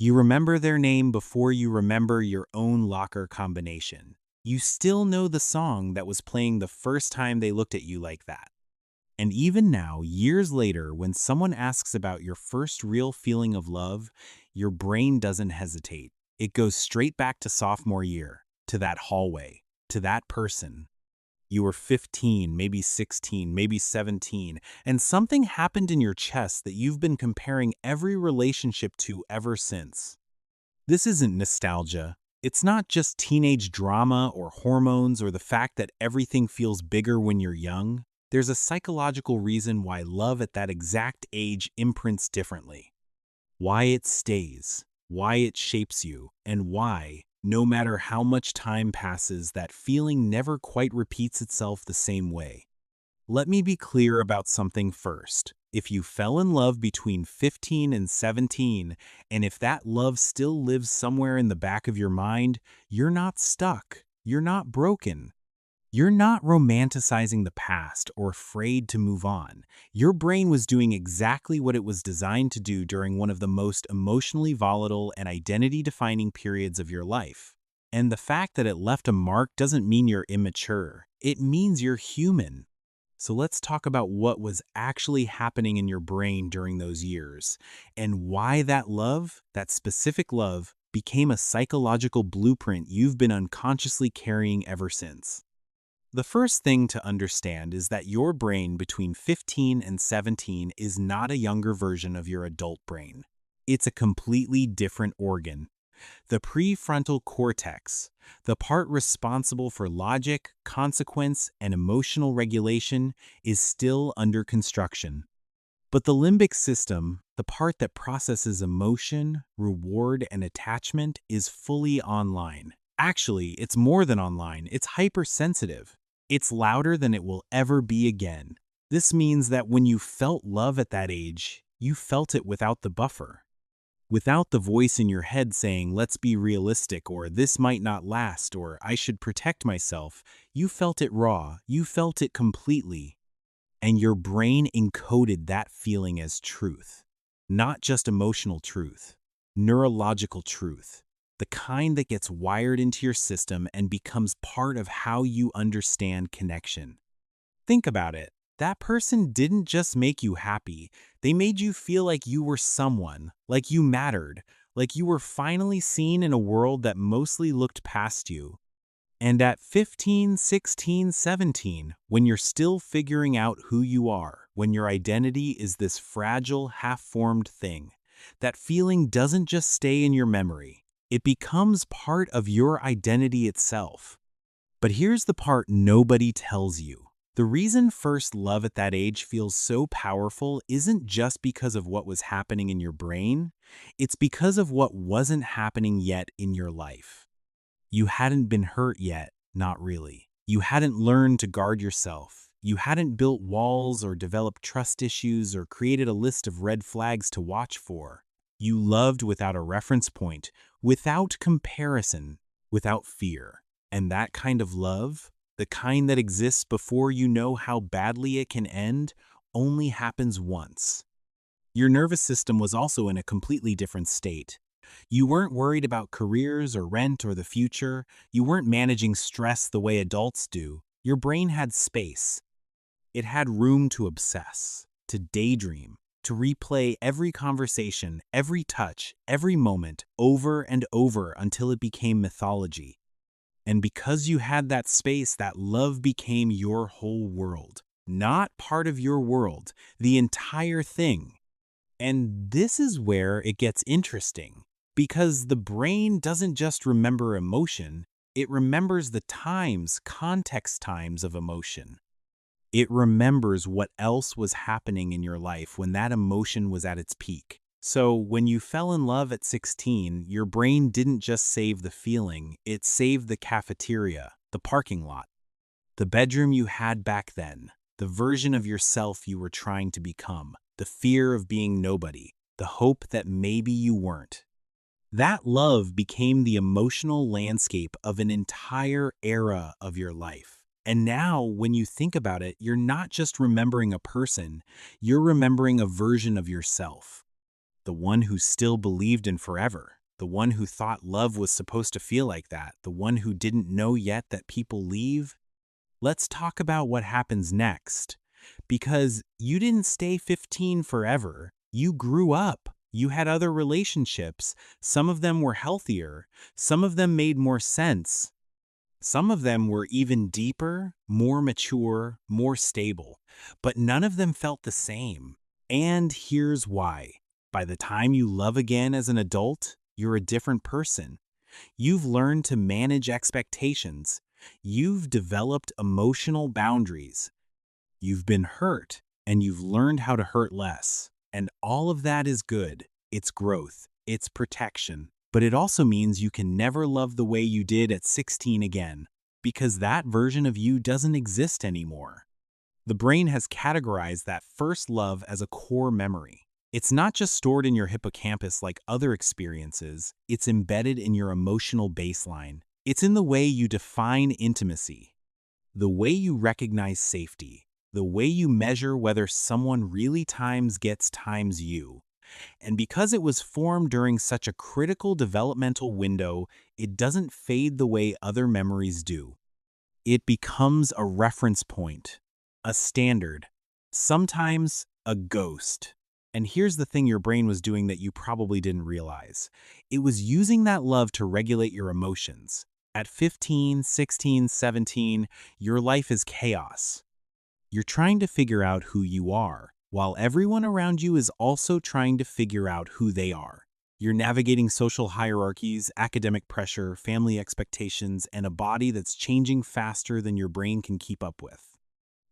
You remember their name before you remember your own locker combination. You still know the song that was playing the first time they looked at you like that. And even now, years later, when someone asks about your first real feeling of love, your brain doesn't hesitate. It goes straight back to sophomore year, to that hallway, to that person. You were 15, maybe 16, maybe 17, and something happened in your chest that you've been comparing every relationship to ever since. This isn't nostalgia. It's not just teenage drama or hormones or the fact that everything feels bigger when you're young. There's a psychological reason why love at that exact age imprints differently. Why it stays, why it shapes you, and why, no matter how much time passes, that feeling never quite repeats itself the same way. Let me be clear about something first. If you fell in love between 15 and 17, and if that love still lives somewhere in the back of your mind, you're not stuck. You're not broken. You're not romanticizing the past or afraid to move on. Your brain was doing exactly what it was designed to do during one of the most emotionally volatile and identity-defining periods of your life. And the fact that it left a mark doesn't mean you're immature. It means you're human. So let's talk about what was actually happening in your brain during those years, and why that love, that specific love, became a psychological blueprint you've been unconsciously carrying ever since. The first thing to understand is that your brain between 15 and 17 is not a younger version of your adult brain. It's a completely different organ. The prefrontal cortex, the part responsible for logic, consequence, and emotional regulation, is still under construction. But the limbic system, the part that processes emotion, reward, and attachment, is fully online. Actually, it's more than online, it's hypersensitive. It's louder than it will ever be again. This means that when you felt love at that age, you felt it without the buffer. Without the voice in your head saying, let's be realistic, or this might not last, or I should protect myself, you felt it raw, you felt it completely. And your brain encoded that feeling as truth. Not just emotional truth, neurological truth. The kind that gets wired into your system and becomes part of how you understand connection. Think about it. That person didn't just make you happy, they made you feel like you were someone, like you mattered, like you were finally seen in a world that mostly looked past you. And at 15, 16, 17, when you're still figuring out who you are, when your identity is this fragile, half-formed thing, that feeling doesn't just stay in your memory. It becomes part of your identity itself. But here's the part nobody tells you. The reason first love at that age feels so powerful isn't just because of what was happening in your brain, it's because of what wasn't happening yet in your life. You hadn't been hurt yet, not really. You hadn't learned to guard yourself. You hadn't built walls or developed trust issues or created a list of red flags to watch for. You loved without a reference point, without comparison, without fear. And that kind of love, the kind that exists before you know how badly it can end, only happens once. Your nervous system was also in a completely different state. You weren't worried about careers or rent or the future. You weren't managing stress the way adults do. Your brain had space. It had room to obsess, to daydream, to replay every conversation, every touch, every moment, over and over until it became mythology. And because you had that space, that love became your whole world. Not part of your world, the entire thing. And this is where it gets interesting. Because the brain doesn't just remember emotion, it remembers the times, context times of emotion. It remembers what else was happening in your life when that emotion was at its peak. So when you fell in love at 16, your brain didn't just save the feeling, it saved the cafeteria, the parking lot, the bedroom you had back then, the version of yourself you were trying to become, the fear of being nobody, the hope that maybe you weren't. That love became the emotional landscape of an entire era of your life. And now, when you think about it, you're not just remembering a person, you're remembering a version of yourself. the one who still believed in forever, the one who thought love was supposed to feel like that, the one who didn't know yet that people leave. Let's talk about what happens next. Because you didn't stay 15 forever. You grew up. You had other relationships. Some of them were healthier. Some of them made more sense. Some of them were even deeper, more mature, more stable. But none of them felt the same. And here's why. By the time you love again as an adult, you're a different person. You've learned to manage expectations. You've developed emotional boundaries. You've been hurt, and you've learned how to hurt less. And all of that is good. It's growth. It's protection. But it also means you can never love the way you did at 16 again, because that version of you doesn't exist anymore. The brain has categorized that first love as a core memory. It's not just stored in your hippocampus like other experiences, it's embedded in your emotional baseline. It's in the way you define intimacy, the way you recognize safety, the way you measure whether someone really gets you. And because it was formed during such a critical developmental window, it doesn't fade the way other memories do. It becomes a reference point, a standard, sometimes a ghost. And here's the thing your brain was doing that you probably didn't realize. It was using that love to regulate your emotions. At 15, 16, 17, your life is chaos. You're trying to figure out who you are, while everyone around you is also trying to figure out who they are. You're navigating social hierarchies, academic pressure, family expectations, and a body that's changing faster than your brain can keep up with.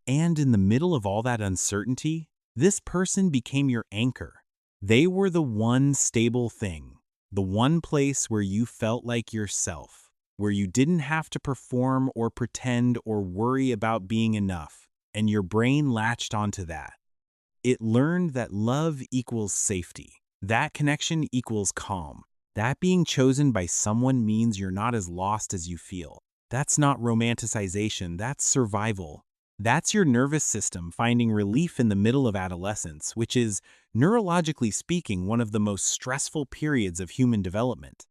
And in the middle of all that uncertainty, this person became your anchor. They were the one stable thing, the one place where you felt like yourself, where you didn't have to perform or pretend or worry about being enough, and your brain latched onto that. It learned that love equals safety. That connection equals calm. That being chosen by someone means you're not as lost as you feel. That's not romanticization, that's survival. That's your nervous system finding relief in the middle of adolescence, which is, neurologically speaking, one of the most stressful periods of human development.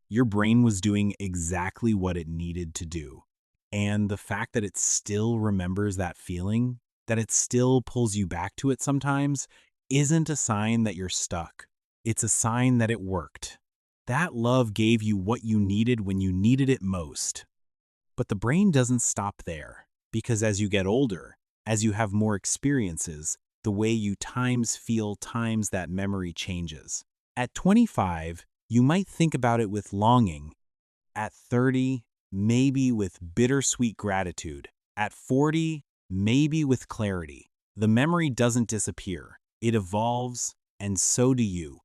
Your brain was doing exactly what it needed to do. And the fact that it still remembers that feeling, that it still pulls you back to it sometimes, isn't a sign that you're stuck. It's a sign that it worked. That love gave you what you needed when you needed it most. But the brain doesn't stop there, because as you get older, as you have more experiences, the way you feel that memory changes. At 25, you might think about it with longing. At 30, maybe with bittersweet gratitude. At 40, maybe with clarity. The memory doesn't disappear. It evolves, and so do you.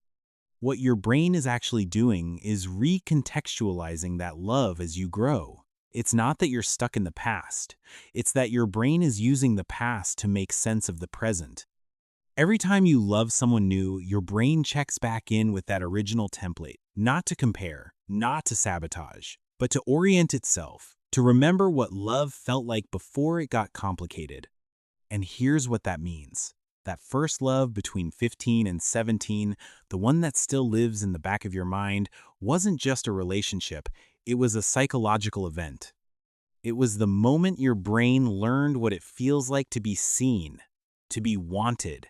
What your brain is actually doing is recontextualizing that love as you grow. It's not that you're stuck in the past. It's that your brain is using the past to make sense of the present. Every time you love someone new, your brain checks back in with that original template, not to compare, not to sabotage, but to orient itself, to remember what love felt like before it got complicated. And here's what that means. That first love between 15 and 17, the one that still lives in the back of your mind, wasn't just a relationship, it was a psychological event. It was the moment your brain learned what it feels like to be seen, to be wanted,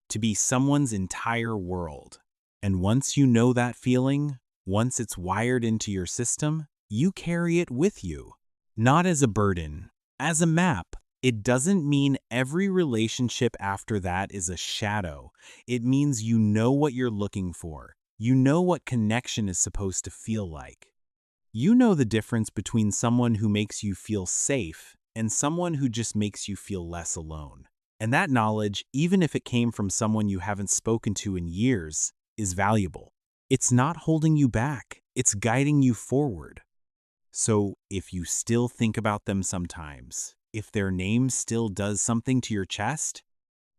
to be someone's entire world. And once you know that feeling, once it's wired into your system, you carry it with you. Not as a burden, as a map. It doesn't mean every relationship after that is a shadow. It means you know what you're looking for. You know what connection is supposed to feel like. You know the difference between someone who makes you feel safe and someone who just makes you feel less alone. And that knowledge, even if it came from someone you haven't spoken to in years, is valuable. It's not holding you back. It's guiding you forward. So if you still think about them sometimes, if their name still does something to your chest,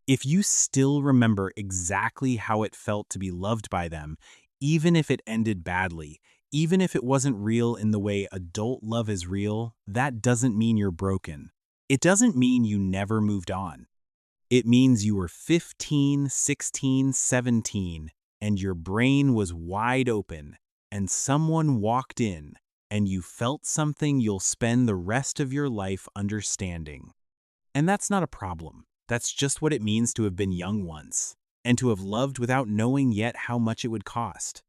if you still remember exactly how it felt to be loved by them, even if it ended badly, even if it wasn't real in the way adult love is real, that doesn't mean you're broken. It doesn't mean you never moved on. It means you were 15, 16, 17, and your brain was wide open, and someone walked in, and you felt something you'll spend the rest of your life understanding. And that's not a problem. That's just what it means to have been young once, and to have loved without knowing yet how much it would cost.